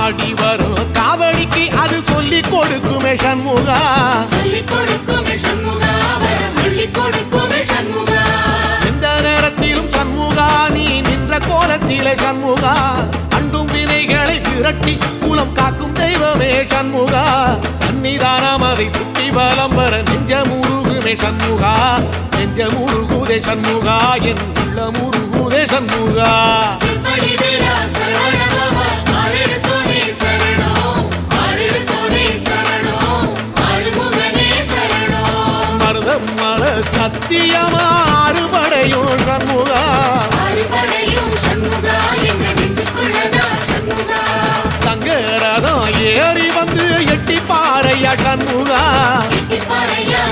ஆடி வரும் காவடிக்கு அது சொல்லி கொடுக்குமே சண்முகா, சொல்லி கொடுக்குமே சண்முகா, வரம் அள்ளி கொடுக்குமே சண்முகா. எந்த நேரத்திலும் சண்முகா நீ நின்ற கோலத்திலே சண்முகா, அண்டும் வினைகளை விரட்டி குலம் காக்கும் தெய்வமே சண்முகா. சன்னிதானம் அதை சுற்றி பலம் வர நெஞ்சமுருகுமே சண்முகா, நெஞ்சமுருகுதே சண்முகா, என் உள்ளமுருகுதே சண்முகா. சிற்படி வீரா சரவண பவா, ஆறெடுத்தோனே சரணம், ஆறெடுத்தோனே சரணம், ஆறுமுகனே சரணம். மருதம் மல சத்தியமா அறுபடையும் சண்முகா, அறுபடையும் சண்முகா, எங்க நெஞ்சுக்குள்ளதா சண்முகா. சங்கரதம் ஏறி வந்து எட்டி பாறையா சண்முகா, எட்டி பாறையா